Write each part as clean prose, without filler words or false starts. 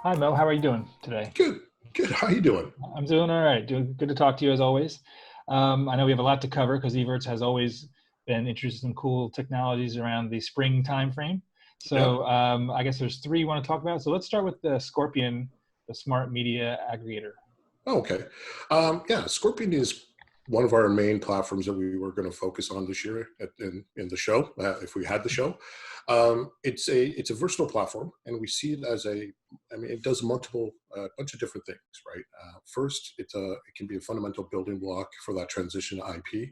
Hi Mo, how are you doing today? Good, good. How you doing? I'm doing all right. Doing good to talk to you as always. I know we have a lot to cover because Evertz has always been interested in cool technologies around the spring time frame. Yep. So I guess there's three you want to talk about. So let's start with the Scorpion, the smart media aggregator. Oh, okay. Yeah, Scorpion is one of our main platforms that we were going to focus on this year in the show, if we had the show. It's a versatile platform, and we see it as it does multiple bunch of different things, right? First, it can be a fundamental building block for that transition to IP.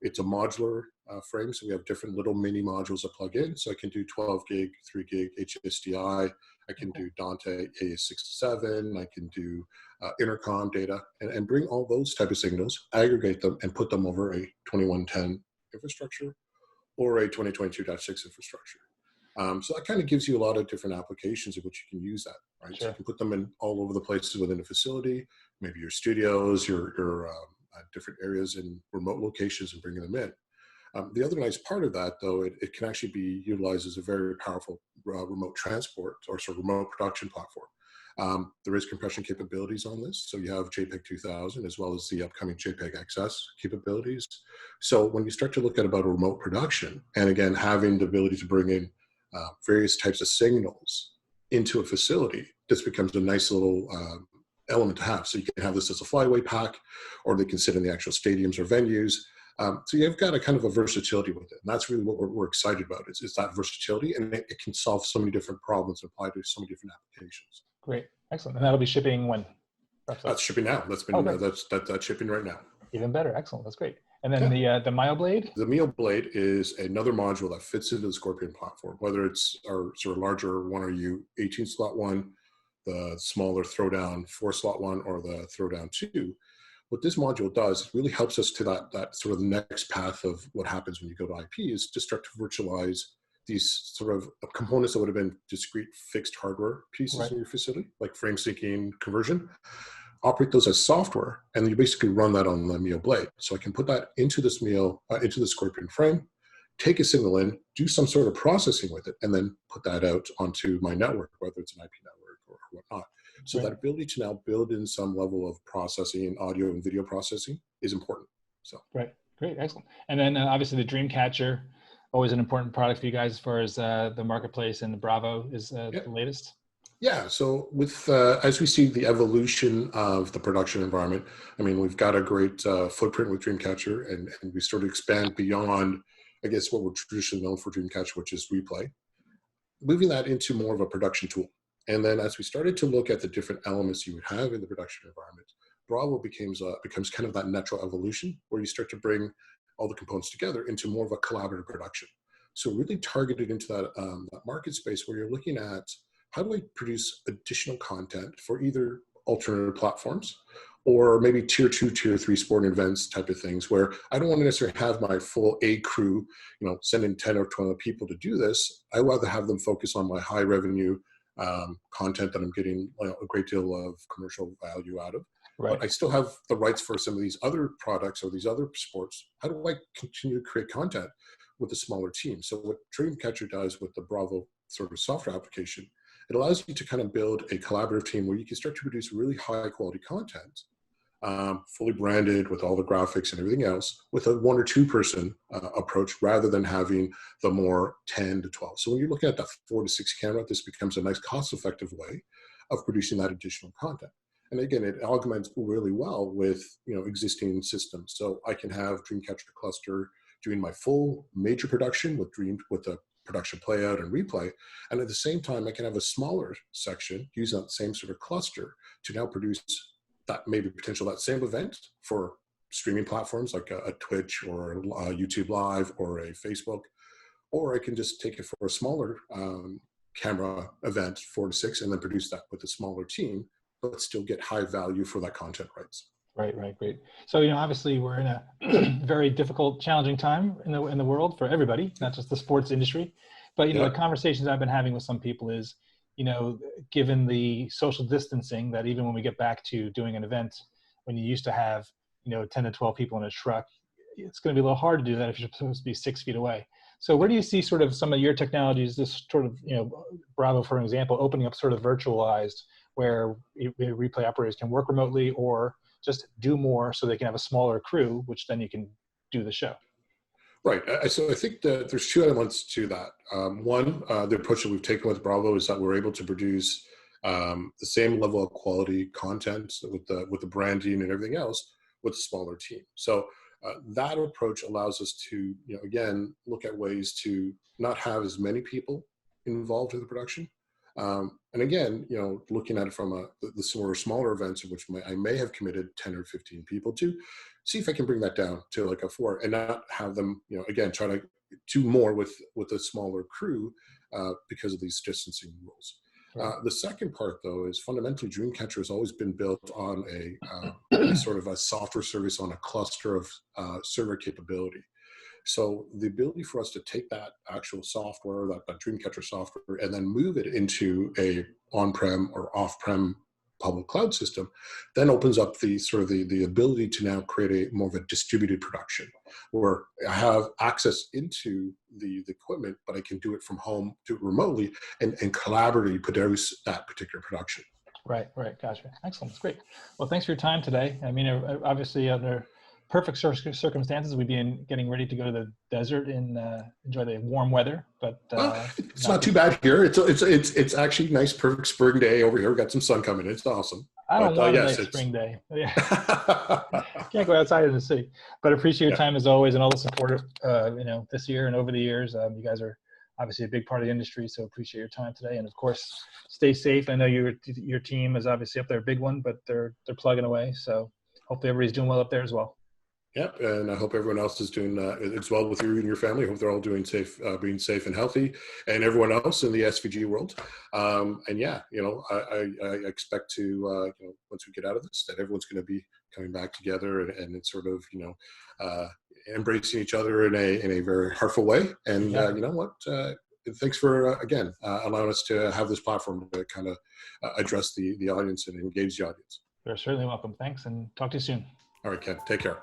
It's a modular frame, so we have different little mini modules that plug in. So I can do 12 gig, 3 gig HSDI. I can do Dante AS67. I can do intercom data and bring all those type of signals, aggregate them, and put them over a 2110 infrastructure or a 2022.6 infrastructure. So that kind of gives you a lot of different applications in which you can use that, right? Sure. So you can put them in all over the places within a facility, maybe your studios, your different areas in remote locations, and bringing them in. The other nice part of that, though, it can actually be utilized as a very powerful remote transport or sort of remote production platform. There is compression capabilities on this. So you have JPEG 2000 as well as the upcoming JPEG XS capabilities. So when you start to look at about a remote production, and again, having the ability to bring in various types of signals into a facility, this becomes a nice little element to have. So you can have this as a flyaway pack, or they can sit in the actual stadiums or venues. So you've got a kind of a versatility with it. And that's really what we're excited about is that versatility, and it can solve so many different problems and apply to so many different applications. Great, excellent. And that'll be shipping when? That's shipping now. That's Oh, been that's shipping right now. even better, excellent. That's great. And then the MIO-BLADE. The MIO-BLADE is another module that fits into the Scorpion platform, whether it's our sort of larger 1RU 18 slot one, the smaller throwdown 4 slot one, or the throwdown 2. What this module does, it really helps us to that sort of next path of what happens when you go to IP, is to start to virtualize these sort of components that would have been discrete fixed hardware pieces in your facility, like frame syncing, conversion. Operate those as software, and you basically run that on the MIO-BLADE. So I can put that into this into the Scorpion frame, take a signal in, do some sort of processing with it, and then put that out onto my network, whether it's an IP network or whatnot. So that ability to now build in some level of processing, audio and video processing, is important. So great, excellent. And then obviously the DreamCatcher, always an important product for you guys as far as the marketplace, and the Bravo is the latest. Yeah, so with as we see the evolution of the production environment, I mean, we've got a great footprint with DreamCatcher, and we sort of expand beyond, I guess, what we're traditionally known for DreamCatcher, which is replay, moving that into more of a production tool. And then as we started to look at the different elements you would have in the production environment, Bravo becomes kind of that natural evolution where you start to bring all the components together into more of a collaborative production. So really targeted into that market space where you're looking at, how do I produce additional content for either alternative platforms or maybe tier 2, tier 3 sporting events type of things, where I don't want to necessarily have my full A crew, sending 10 or 12 people to do this. I rather have them focus on my high revenue content that I'm getting a great deal of commercial value out of. Right. But I still have the rights for some of these other products or these other sports. How do I continue to create content with a smaller team? So what DreamCatcher does with the Bravo sort of software application, it allows you to kind of build a collaborative team where you can start to produce really high quality content, fully branded with all the graphics and everything else, with a 1 or 2 person approach, rather than having the more 10 to 12. So when you're looking at that 4 to 6 camera, this becomes a nice cost effective way of producing that additional content. And again, it augments really well with existing systems. So I can have DreamCatcher cluster doing my full major production with a production playout and replay, and at the same time I can have a smaller section using that same sort of cluster to now produce that that same event for streaming platforms like a Twitch or a YouTube Live or a Facebook, or I can just take it for a smaller camera event, 4 to 6, and then produce that with a smaller team, but still get high value for that content rights. Right, great. So obviously we're in a very difficult, challenging time in the world for everybody, not just the sports industry. But the conversations I've been having with some people is, given the social distancing, that even when we get back to doing an event, when you used to have 10 to 12 people in a truck, it's going to be a little hard to do that if you're supposed to be 6 feet away. So where do you see sort of some of your technologies, this sort of, Bravo, for example, opening up sort of virtualized where replay operators can work remotely or just do more so they can have a smaller crew, which then you can do the show? Right. So I think that there's two elements to that. One, the approach that we've taken with Bravo is that we're able to produce the same level of quality content with the branding and everything else with a smaller team. So that approach allows us to, again, look at ways to not have as many people involved in the production. And again, looking at it from the smaller events in which I may have committed 10 or 15 people to, see if I can bring that down to like a 4 and not have them, again, try to do more with a smaller crew because of these distancing rules. Right. The second part, though, is fundamentally DreamCatcher has always been built on a sort of a software service on a cluster of server capability. So the ability for us to take that actual software, that DreamCatcher software, and then move it into a on-prem or off-prem public cloud system, then opens up the ability to now create more of a distributed production where I have access into the equipment, but I can do it from home, do it remotely, and collaboratively produce that particular production. Right. Gotcha. Excellent. That's great. Well, thanks for your time today. I mean, obviously under perfect circumstances, we'd be getting ready to go to the desert and enjoy the warm weather. But it's not too bad here. It's actually a nice, perfect spring day over here. We've got some sun coming in. It's awesome. I don't want a nice spring day. Yeah. Can't go outside in the city. But appreciate your time as always and all the support. This year and over the years, you guys are obviously a big part of the industry. So appreciate your time today. And of course, stay safe. I know your team is obviously up there, a big one, but they're plugging away. So hopefully everybody's doing well up there as well. Yep, and I hope everyone else is doing as well with you and your family. I hope they're all doing being safe and healthy, and everyone else in the SVG world. And yeah, I expect to, once we get out of this, that everyone's going to be coming back together and it's sort of, embracing each other in a very heartful way. And you know what? Thanks for again allowing us to have this platform to kind of address the audience and engage the audience. You're certainly welcome. Thanks, and talk to you soon. All right, Ken. Take care.